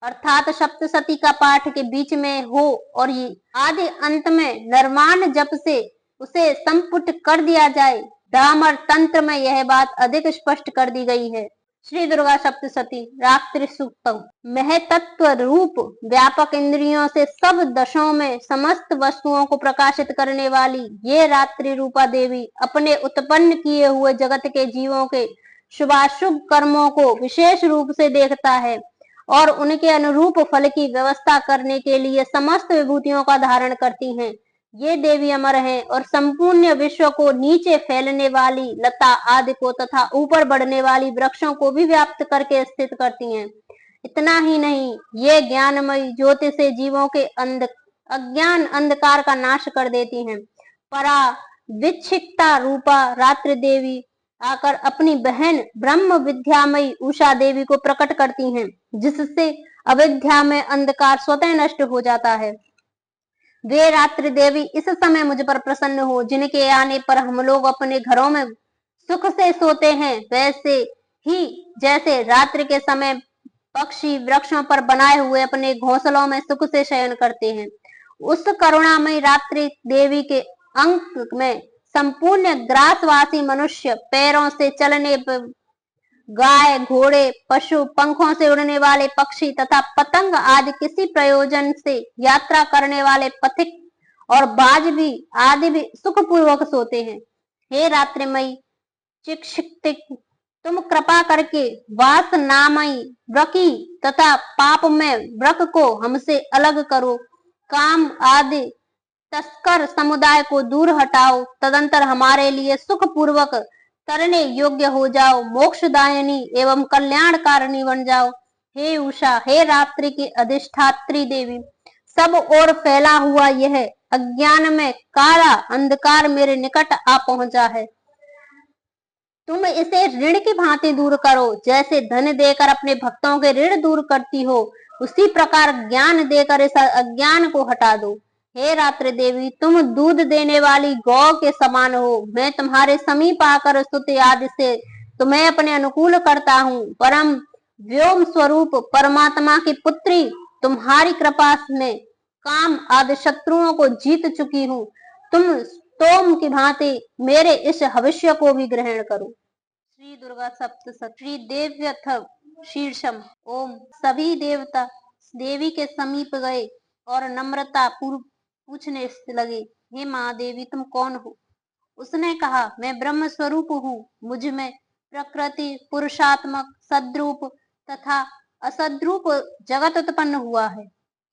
अर्थात सप्तशती का पाठ के बीच में हो और ये आदि अंत में निर्वाण जप से उसे संपुट कर दिया जाए। ब्राह्मण तंत्र में यह बात अधिक स्पष्ट कर दी गई है। श्री दुर्गा सप्तशती रात्रि सूक्तम महतत्व रूप व्यापक इंद्रियों से सब दशों में समस्त वस्तुओं को प्रकाशित करने वाली ये रात्रि रूपा देवी अपने उत्पन्न किए हुए जगत के जीवों के शुभाशुभ कर्मों को विशेष रूप से देखता है और उनके अनुरूप फल की व्यवस्था करने के लिए समस्त विभूतियों का धारण करती हैं। ये देवी अमर हैं और संपूर्ण विश्व को नीचे फैलने वाली लता आदि को तथा ऊपर बढ़ने वाली वृक्षों को भी व्याप्त करके स्थित करती हैं। इतना ही नहीं, ये ज्ञानमयी ज्योति से जीवों के अज्ञान अंधकार का नाश कर देती हैं। परा विक्षिप्ता रूपा रात्रि देवी आकर अपनी बहन ब्रह्म विद्यामयी उषा देवी को प्रकट करती हैं, जिससे अविद्या में अंधकार स्वतः नष्ट हो जाता है। वे रात्रि देवी इस समय मुझ पर प्रसन्न हो, जिनके आने पर हम लोग अपने घरों में सुख से सोते हैं, वैसे ही जैसे रात्रि के समय पक्षी वृक्षों पर बनाए हुए अपने घोंसलों में सुख से शयन करते हैं। उस करुणामयी रात्रि देवी के अंक में संपूर्ण ग्रासवासी मनुष्य, पैरों से चलने गाय, घोड़े, पशु, पंखों से उड़ने वाले पक्षी तथा पतंग आदि किसी प्रयोजन से यात्रा करने वाले पथिक और बाज भी आदि भी सुखपूर्वक सोते हैं। हे रात्रिमयी चिक्षितिक, तुम कृपा करके वासनामयी व्रकी तथा पाप में व्रक को हमसे अलग करो। काम आदि तस्कर समुदाय को दूर हटाओ, तदंतर हमारे लिए सुखपूर्वक तरने योग्य हो जाओ, मोक्षदायिनी एवं कल्याणकारिणी बन जाओ। हे उषा, हे रात्रि की अधिष्ठात्री देवी, सब ओर फैला हुआ यह अज्ञान में काला अंधकार मेरे निकट आ पहुंचा है। तुम इसे ऋण की भांति दूर करो, जैसे धन देकर अपने भक्तों के ऋण दूर करती हो, उसी प्रकार ज्ञान देकर इस अज्ञान को हटा दो। हे रात्रि देवी, तुम दूध देने वाली गौ के समान हो। मैं तुम्हारे समीप आकर स्तुति आदि से तुम्हें अपने अनुकूल करता हूँ। परम व्योम स्वरूप परमात्मा की पुत्री, तुम्हारी कृपा में काम आदि शत्रुओं को जीत चुकी हूँ। तुम स्तोम की भांति मेरे इस भविष्य को भी ग्रहण करो। श्री दुर्गा सप्तशती देव्यथ शीर्षम। ओम। सभी देवता देवी के समीप गए और नम्रता पूर्व पूछने लगे, हे महादेवी, तुम कौन हो? उसने कहा, मैं ब्रह्म स्वरूप हूँ। मुझ में प्रकृति, पुरुषात्मक, सद्रूप तथा असद्रूप जगत उत्पन्न हुआ है।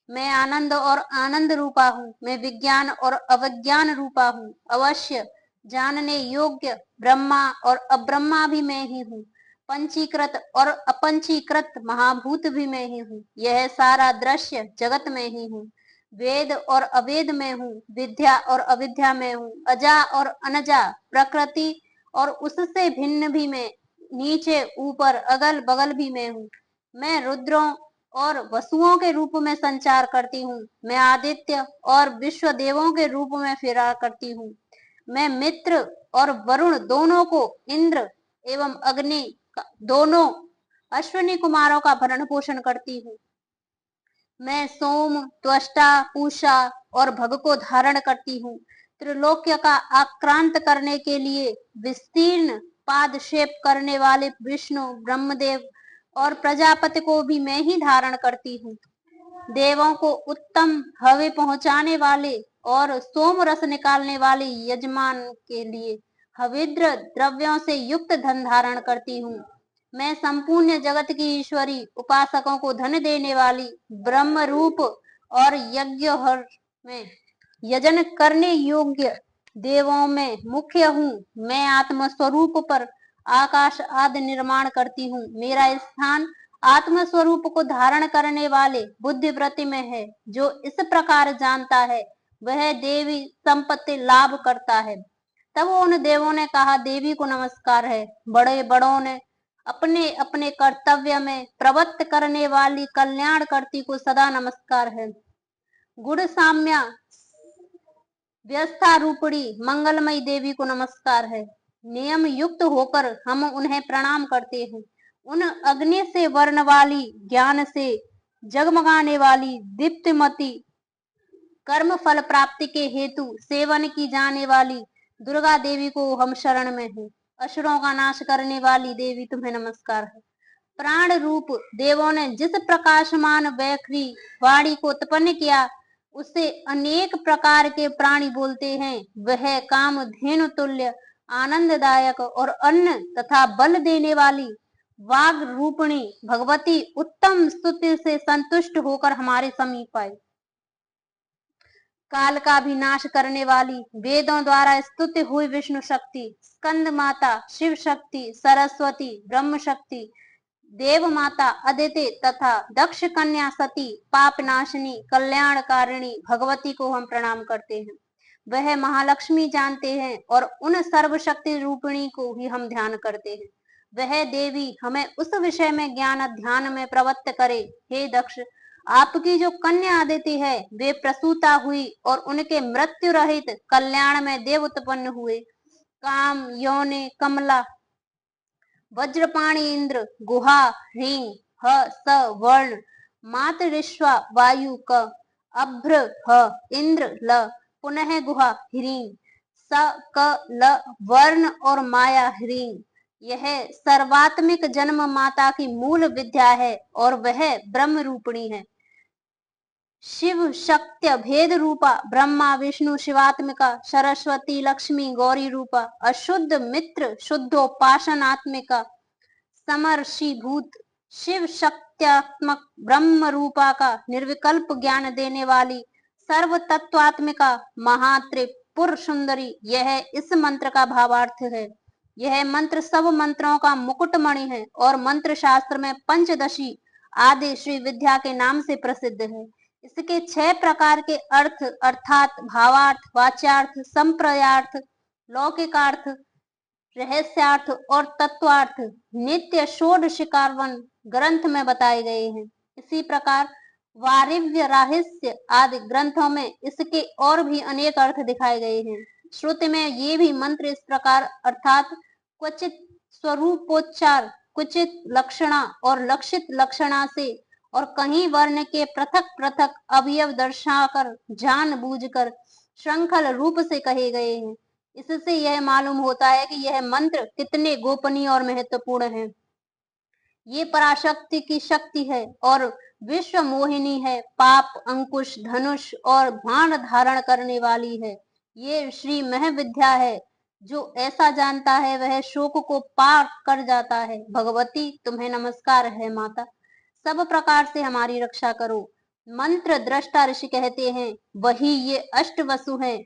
मैं आनंद और आनंद रूपा हूँ। मैं विज्ञान और अविज्ञान रूपा हूँ। अवश्य जानने योग्य ब्रह्मा और अब्रह्मा भी मैं ही हूँ। पंचीकृत और अपंचीकृत महाभूत भी मैं ही हूँ। यह सारा दृश्य जगत में ही हूँ। वेद और अवेद में हूँ। विद्या और अविद्या में हूँ। अजा और अनजा, प्रकृति और उससे भिन्न भी मैं, नीचे ऊपर अगल बगल भी मैं हूँ। मैं रुद्रों और वसुओं के रूप में संचार करती हूँ। मैं आदित्य और विश्व देवों के रूप में फिरा करती हूँ। मैं मित्र और वरुण दोनों को, इंद्र एवं अग्नि दोनों अश्विनी कुमारों का भरण पोषण करती हूँ। मैं सोम, त्वष्टा, पूषा और भग को धारण करती हूँ। त्रिलोक्य का आक्रांत करने के लिए विस्तीर्ण पादक्षेप करने वाले विष्णु, ब्रह्मदेव और प्रजापति को भी मैं ही धारण करती हूँ। देवों को उत्तम हवे पहुंचाने वाले और सोम रस निकालने वाले यजमान के लिए हविद्र द्रव्यों से युक्त धन धारण करती हूँ। मैं संपूर्ण जगत की ईश्वरी, उपासकों को धन देने वाली, ब्रह्म रूप और यज्ञ में यजन करने योग्य देवों में मुख्य हूँ। मैं आत्म स्वरूप पर आकाश आदि निर्माण करती हूँ। मेरा स्थान आत्म स्वरूप को धारण करने वाले बुद्धिवृत्ति में है। जो इस प्रकार जानता है वह देवी संपत्ति लाभ करता है। तब उन देवों ने कहा, देवी को नमस्कार है। बड़े बड़ों ने अपने अपने कर्तव्य में प्रवृत्त करने वाली कल्याण करती को सदा नमस्कार है। गुण साम्या व्यवस्था रूपणी मंगलमयी देवी को नमस्कार है। नियम युक्त होकर हम उन्हें प्रणाम करते हैं। उन अग्नि से वर्ण वाली, ज्ञान से जगमगाने वाली, दीप्तिमती, कर्म फल प्राप्ति के हेतु सेवन की जाने वाली दुर्गा देवी को हम शरण में हैं। असुरों का नाश करने वाली देवी तुम्हें नमस्कार है। प्राण रूप देवों ने जिस प्रकाशमान वैखरी वाणी को उत्पन्न किया, उससे अनेक प्रकार के प्राणी बोलते हैं। वह काम धेनु तुल्य, आनंददायक और अन्न तथा बल देने वाली वाग रूपणी भगवती उत्तम स्तुति से संतुष्ट होकर हमारे समीप आई। काल का भी नाश करने वाली, वेदों द्वारा स्तुति हुई विष्णु शक्ति, स्कंद माता, शिव शक्ति, सरस्वती, ब्रह्म शक्ति, देव माता अदिति तथा दक्ष कन्या सती, पाप नाशिनी, कल्याणकारिणी भगवती को हम प्रणाम करते हैं। वह महालक्ष्मी जानते हैं और उन सर्वशक्ति रूपिणी को ही हम ध्यान करते हैं। वह देवी हमें उस विषय में ज्ञान ध्यान में प्रवृत्त करे। हे दक्ष, आपकी जो कन्या अदिति है वे प्रसूता हुई और उनके मृत्यु रहित कल्याण में देव उत्पन्न हुए। काम, योनि, कमला, वज्रपाणी, इंद्र, गुहा, ह्रीं, ह, स वर्ण, मातरिश्वा, वायु, क, अभ्र, ह, इंद्र, ल, पुनः गुहा, ह्रीं, स, क, ल, वर्ण और माया, ह्रीं। यह सर्वात्मिक जन्म माता की मूल विद्या है और वह ब्रह्म रूपिणी है। शिव शक्त्य भेद रूपा, ब्रह्मा विष्णु शिवात्मिका, सरस्वती लक्ष्मी गौरी रूपा, अशुद्ध मित्र शुद्धोपासनात्मिका, समर्षि भूत, शिव शक्त्यात्मक ब्रह्म रूपा का निर्विकल्प ज्ञान देने वाली, सर्व तत्वात्मिका, महात्रिपुर सुंदरी, यह इस मंत्र का भावार्थ है। यह मंत्र सब मंत्रों का मुकुटमणि है और मंत्र शास्त्र में पंचदशी आदि श्री विद्या के नाम से प्रसिद्ध है। इसके 6 प्रकार के अर्थ अर्थात भावार्थ, वाच्यार्थ, संप्रयार्थ, लौकिकार्थ, रहस्यार्थ और तत्वार्थ नित्य षोडशिकारवन ग्रंथ में बताए गए हैं। इसी प्रकार वारिव्य रहस्य आदि ग्रंथों में इसके और भी अनेक अर्थ दिखाए गए हैं। श्रुति में ये भी मंत्र इस प्रकार अर्थात क्वचित स्वरूपोच्चार, क्वचित लक्षणा और लक्षित लक्षणा से और कहीं वर्ण के पृथक पृथक अवयव दर्शाकर जानबूझकर श्रृंखल रूप से कहे गए हैं। इससे यह मालूम होता है कि यह मंत्र कितने गोपनीय और महत्वपूर्ण है। ये पराशक्ति की शक्ति है और विश्व मोहिनी है, पाप अंकुश धनुष और बाण धारण करने वाली है। ये श्री महाविद्या है, जो ऐसा जानता है वह शोक को पार कर जाता है। भगवती तुम्हें नमस्कार है माता, सब प्रकार से हमारी रक्षा करो। मंत्र दृष्टा ऋषि कहते हैं वही ये अष्ट वसु हैं,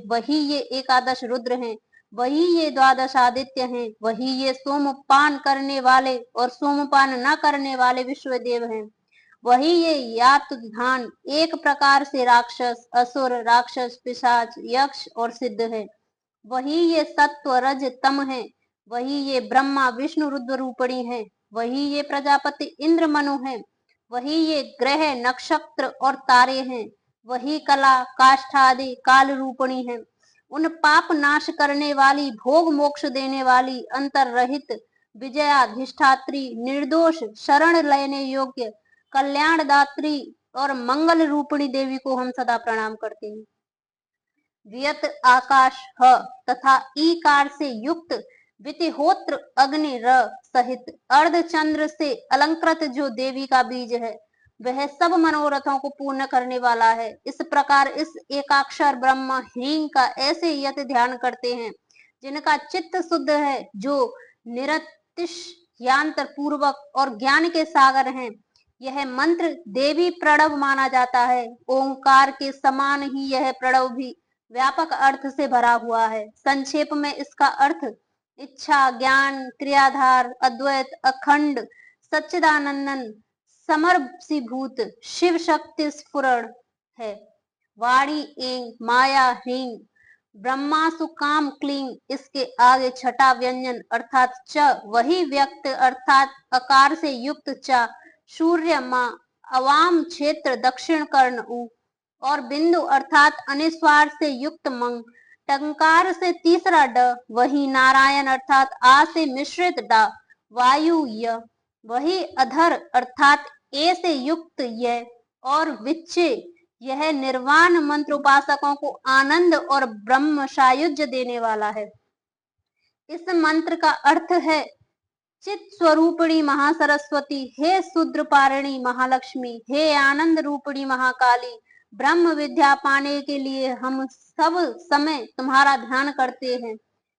वही ये एकादश रुद्र हैं, वही ये द्वादश आदित्य हैं, वही ये सोमपान करने वाले और सोमपान न करने वाले विश्वदेव हैं, वही ये यातुधान एक प्रकार से राक्षस असुर राक्षस पिशाच यक्ष और सिद्ध है, वही ये सत्व रज तम है, वही ये ब्रह्मा विष्णु रुद्र रूपणी है, वही ये प्रजापति इंद्र मनु है, वही ये ग्रह नक्षत्र और तारे हैं, वही कला काष्ठादि काल रूपणी है। उन पाप नाश करने वाली भोग मोक्ष देने वाली अंतर रहित विजयाधिष्ठात्री निर्दोष शरण लेने योग्य कल्याण दात्री और मंगल रूपणी देवी को हम सदा प्रणाम करते हैं। वियत आकाश ह तथा ईकार से युक्त वितिहोत्र अग्नि र सहित अर्धचंद्र से अलंकृत जो देवी का बीज है वह सब मनोरथों को पूर्ण करने वाला है। इस प्रकार इस एकाक्षर ब्रह्म ह्रीं का ऐसे यत ध्यान करते हैं जिनका चित्त शुद्ध है, जो निरतिश यांतर पूर्वक और ज्ञान के सागर हैं। यह मंत्र देवी प्रणव माना जाता है। ओंकार के समान ही यह प्रणव भी व्यापक अर्थ से भरा हुआ है। संक्षेप में इसका अर्थ इच्छा ज्ञान क्रियाधार अद्वैत अखंड सच्चिदानंदन समरसीभूत शिव शक्ति स्फुरण है। वाणी एंग माया ह्रीं ब्रह्मासु काम क्लीं, इसके आगे छठा व्यंजन अर्थात च वही व्यक्त अर्थात अकार से युक्त चा सूर्य मां अवाम क्षेत्र दक्षिण कर्ण उ और बिंदु अर्थात अनिस्वार से युक्त मंग टंकार से तीसरा ड वही नारायण अर्थात आ से मिश्रित डा वायु य वही अधर अर्थात ए से युक्त य और विच्चे यह निर्वाण मंत्र उपासकों को आनंद और ब्रह्म सायुज्य देने वाला है। इस मंत्र का अर्थ है चित स्वरूपिणी महासरस्वती, हे शूद्र पारिणी महालक्ष्मी, हे आनंद रूपिणी महाकाली, ब्रह्म विद्या पाने के लिए हम सब समय तुम्हारा ध्यान करते हैं।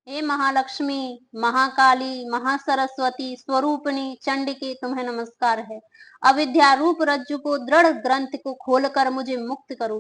हे महालक्ष्मी महाकाली महासरस्वती स्वरूपिणी चंडिके तुम्हें नमस्कार है। अविद्या रूप रज्जु को दृढ़ ग्रंथ को खोलकर मुझे मुक्त करो।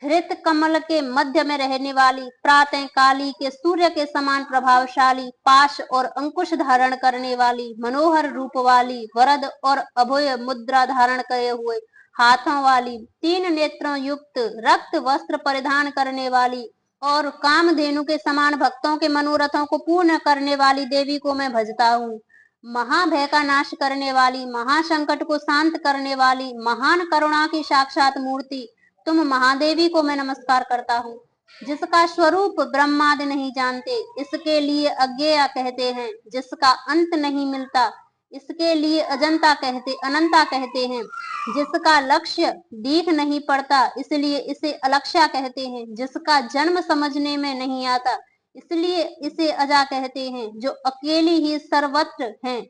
हृत कमल के मध्य में रहने वाली प्रातः काली के सूर्य के समान प्रभावशाली पाश और अंकुश धारण करने वाली मनोहर रूप वाली वरद और अभय मुद्रा धारण करे हुए हाथों वाली तीन नेत्रों युक्त रक्त वस्त्र परिधान करने वाली और कामधेनु के समान भक्तों के मनोरथों को पूर्ण करने वाली देवी को मैं भजता हूँ। महाभय का नाश करने वाली महासंकट को शांत करने वाली महान करुणा की साक्षात मूर्ति तुम महादेवी को मैं नमस्कार करता हूँ। जिसका स्वरूप ब्रह्मादि नहीं जानते इसके लिए अज्ञेय कहते हैं, जिसका अंत नहीं मिलता इसके लिए अजंता कहते अनंता कहते हैं, जिसका लक्ष्य दीख नहीं पड़ता इसलिए इसे अलक्ष्या कहते हैं, जिसका जन्म समझने में नहीं आता इसलिए इसे अजा कहते हैं, जो अकेली ही सर्वत्र हैं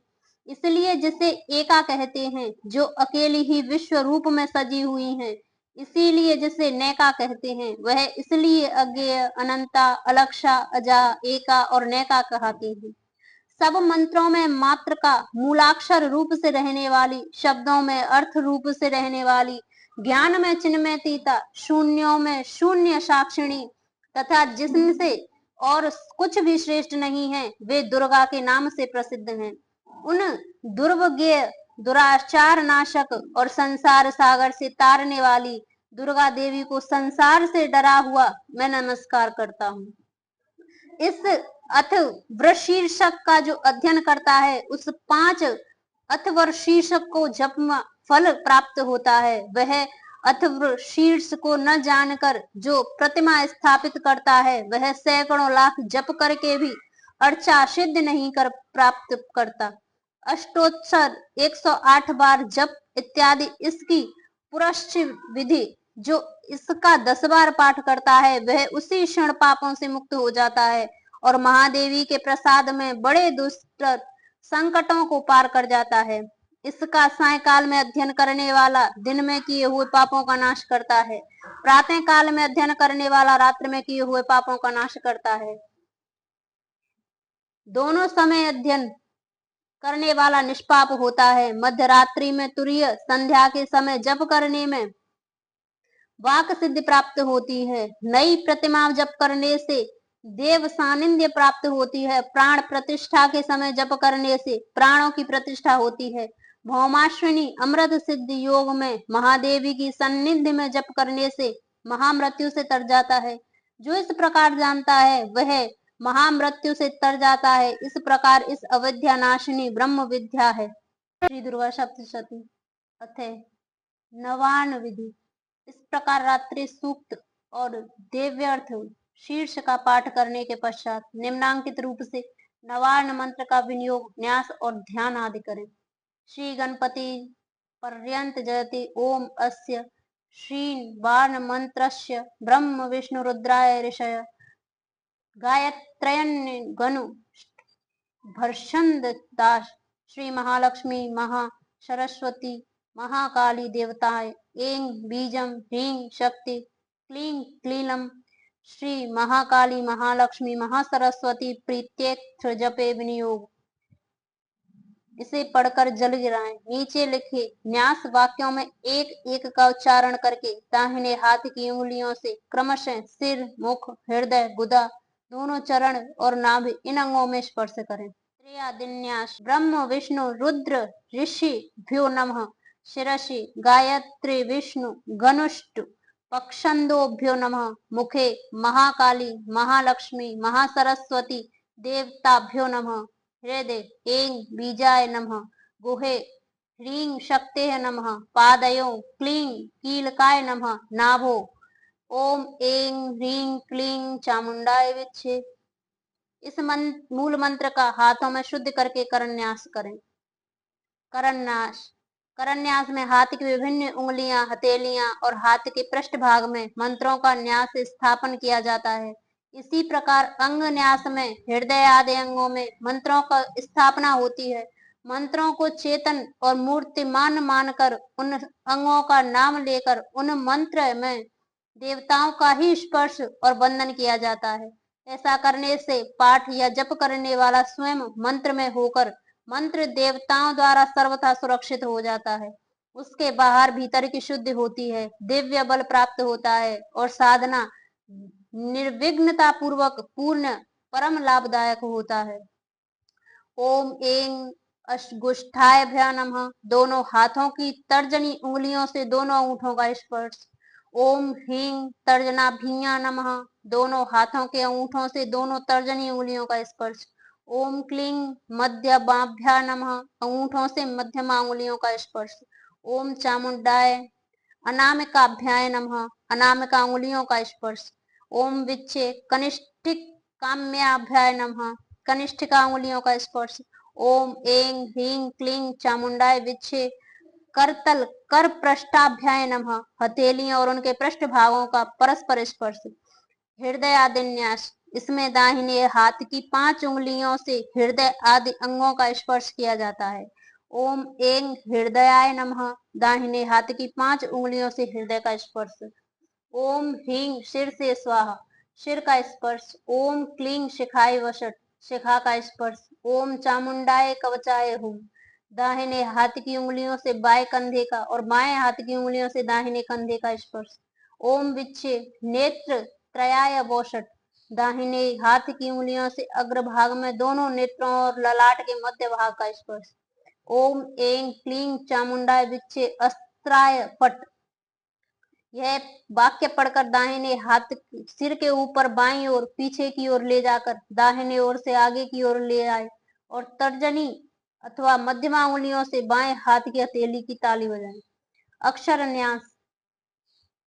इसलिए जिसे एका कहते हैं, जो अकेली ही विश्व रूप में सजी हुई हैं इसीलिए जिसे नैका कहते हैं, वह इसलिए अज्ञेय अनंता अलक्षा अजा एका और नैका कहते हैं। सब मंत्रों में मात्र का मूलाक्षर रूप से रहने वाली, शब्दों में अर्थ रूप से रहने वाली, ज्ञान में चिन्मयतीता, शून्यों में शून्य साक्षिणी तथा जिससे और कुछ भी श्रेष्ठ नहीं है वे दुर्गा के नाम से प्रसिद्ध हैं। उन दुर्वज्ञ दुराचार नाशक और संसार सागर से तारने वाली दुर्गा देवी को संसार से डरा हुआ मैं नमस्कार करता हूँ। इस अथ वृशीर्षक का जो अध्ययन करता है उस 5 अथर्व शीर्षक को जप फल प्राप्त होता है। वह अथर्व शीर्ष को न जानकर जो प्रतिमा स्थापित करता है वह सैकड़ों लाख जप करके भी अर्चा सिद्ध नहीं कर प्राप्त करता। अष्टोत्तर 108 बार जप इत्यादि इसकी पुरश्च विधि जो इसका 10 बार पाठ करता है वह उसी क्षण पापों से मुक्त हो जाता है और महादेवी के प्रसाद में बड़े दुष्ट संकटों को पार कर जाता है। इसका सायकाल में अध्ययन करने वाला दिन में किए हुए पापों का नाश करता है। प्रातः काल में अध्ययन करने वाला रात्रि में किए हुए पापों का नाश करता है। दोनों समय अध्ययन करने वाला निष्पाप होता है। मध्य रात्रि में तुरीय, संध्या के समय जप करने में वाक सिद्धि प्राप्त होती है। नई प्रतिमा जप करने से देव सानिध्य प्राप्त होती है। प्राण प्रतिष्ठा के समय जप करने से प्राणों की प्रतिष्ठा होती है। भौमाश्विनी अमृत सिद्ध योग में महादेवी की सन्निधि में जप करने से महामृत्यु से तर जाता है। जो इस प्रकार जानता है वह महामृत्यु से तर जाता है। इस प्रकार इस अविद्या नाशिनी ब्रह्म विद्या है। श्री दुर्गा सप्तशती अथय नवान विधि। इस प्रकार रात्रि सूक्त और देव्यर्थ शीर्ष का पाठ करने के पश्चात निम्नांकित रूप से नवार्ण मंत्र का विनियोग, न्यास और ध्यान आदि करें। श्री गणपति पर्यंत जयति ओम अस्य श्रीवार्ण मंत्रस्य ब्रह्म विष्णु रुद्राय ऋषय गायत्रयन् गनु भर्षन्द दास श्री महालक्ष्मी महा सरस्वती महाकाली देवताएं ऐं बीजम ह्रीं शक्ति क्लीं क्लीलम श्री महाकाली महालक्ष्मी महासरस्वती प्रीत्येत्र जपे विनियोग। इसे पढ़कर जल गिराएं। नीचे लिखे न्यास वाक्यों में एक एक का उच्चारण करके दाहिने हाथ की उंगलियों से क्रमशः सिर, मुख, हृदय, गुदा, दोनों चरण और नाभि इन अंगों में स्पर्श करें। त्रियादिन्यास ब्रह्म विष्णु रुद्र ऋषि भ्यो नमः शिरसि गायत्री विष्णु गनुष्ट पक्षंदोभ्यो नमः मुखे महाकाली महालक्ष्मी महासरस्वती देवताभ्यो नमः हृदय ऐं बीजाय नमः गुहे ह्रीं शक्तेः नमः पादयों क्लीं कीलकाय नमः नाभो ओम ऐं ह्रीं क्लीं चामुंडाय विच्छे। इस मूल मंत्र का हाथों में शुद्ध करके करन्यास करें। करन्यास करन्यास में हाथ की विभिन्न उंगलियां, हथेलियां और हाथ के पृष्ठ भाग में मंत्रों का न्यास स्थापन किया जाता है। इसी प्रकार अंग न्यास में हृदय आदि अंगों में मंत्रों का स्थापना होती है। मंत्रों को चेतन और मूर्तिमान मानकर उन अंगों का नाम लेकर उन मंत्र में देवताओं का ही स्पर्श और वंदन किया जाता है। ऐसा करने से पाठ या जप करने वाला स्वयं मंत्र में होकर मंत्र देवताओं द्वारा सर्वथा सुरक्षित हो जाता है। उसके बाहर भीतर की शुद्धि होती है, दिव्य बल प्राप्त होता है और साधना निर्विघ्नता पूर्वक पूर्ण परम लाभदायक होता है। ओम ऐं अष्टगुष्ठाभ्या नमः। दोनों हाथों की तर्जनी उंगलियों से दोनों अंगूठों का स्पर्श। ओम ह्रीं तर्जनाभ्या नमः। दोनों हाथों के अंगूठों से दोनों तर्जनी उंगलियों का स्पर्श। ओम क्लीं मध्यमाभ्या नमः। अंगूठों से मध्यमा उंगलियों का स्पर्श। ओम चामुंडाय अनामिकाभ्याय नमः। अनामिका उंगलियों का स्पर्श। ओम विच्छे कनिष्ठिक काम्याभ्याय नमः। कनिष्ठिका उंगलियों का स्पर्श। ओम ऐं ह्रीं क्लीं चामुंडाय विच्छे करतल कर पृष्ठाभ्याय नमः। हथेलियों और उनके पृष्ठ भागों का परस्पर स्पर्श। हृदय आदिन्यास इसमें दाहिने हाथ की 5 उंगलियों से हृदय आदि अंगों का स्पर्श किया जाता है। ओम ऐं हृदयाय नमः। दाहिने हाथ की 5 उंगलियों से हृदय का स्पर्श। ओम ह्रीं शिर से स्वाहा शिर का स्पर्श। ओम क्लीं शिखाय वषट शिखा का स्पर्श। ओम चामुंडाय कवचाय हुम। दाहिने हाथ की उंगलियों से बाएं कंधे का और बाएं हाथ की उंगलियों से दाहिने कंधे का स्पर्श। ओम विच्छे नेत्र त्रयाय वोषट। दाहिने हाथ की उंगलियों से अग्रभाग में दोनों नेत्रों और ललाट के मध्य भाग का स्पर्श। ओम ऐं क्लीं चामुंडाय विच्छे अस्त्राय पट। यह वाक्य पढ़कर दाहिने हाथ सिर के ऊपर बाईं ओर पीछे की ओर ले जाकर दाहिने ओर से आगे की ओर ले आए और तर्जनी अथवा मध्यमा उंगलियों से बाएं हाथ की हथेली की ताली बजाएं। अक्षर न्यास।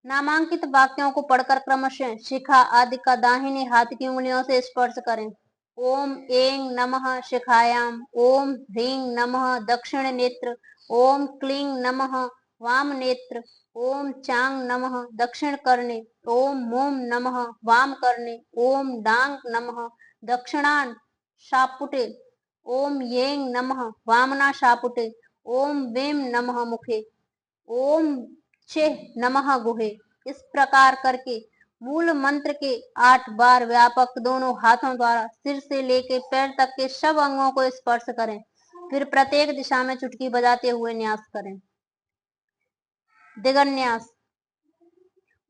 नामांकित वाक्यों को पढ़कर क्रमशः शिखा आदि का दाहिने हाथ की उंगलियों से स्पर्श करें। ओम ऐं नमः शिखायाम। ओम ह्रीं नमः दक्षिण नेत्र। ओम क्लीं नमः वाम नेत्र। ओम चांग नमः दक्षिण कर्णे। ओम मोम नमः वाम कर्णे। ओम डांग नमः दक्षिणान शापुटे। ओम यें नमः वामना शापुटे। ओम वें नमः मुखे। ओम चेह नमः गुहे। इस प्रकार करके मूल मंत्र के 8 बार व्यापक दोनों हाथों द्वारा सिर से लेकर पैर तक के सब अंगों को स्पर्श करें। फिर प्रत्येक दिशा में चुटकी बजाते हुए न्यास करें। दिगन्यास।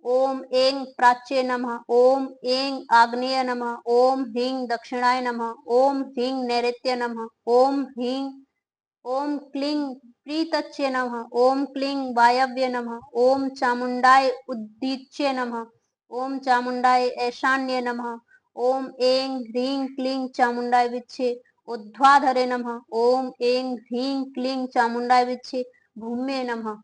ओम ऐं प्राच्ये नमः। ओम ऐं आग्नेय नमः। ओम ह्रीं दक्षिणाय नमः। ओम ह्रीं नैऋत्य नमः। ओम ह्रीं ओम क्लीं प्रीतच्ये नमः। ओम क्लीं वायव्य नमः। ओम चामुंडाय उद्दीच्ये नमः। ओम चामुंडाय ईशान्य नमः। ओम ऐं ह्रीं क्लीं चामुंडाय विच्छे ऊर्ध्वाधरे नमः। ओम ऐं ह्रीं क्लीं चामुंडाय विच्छे भूम्ये नमः।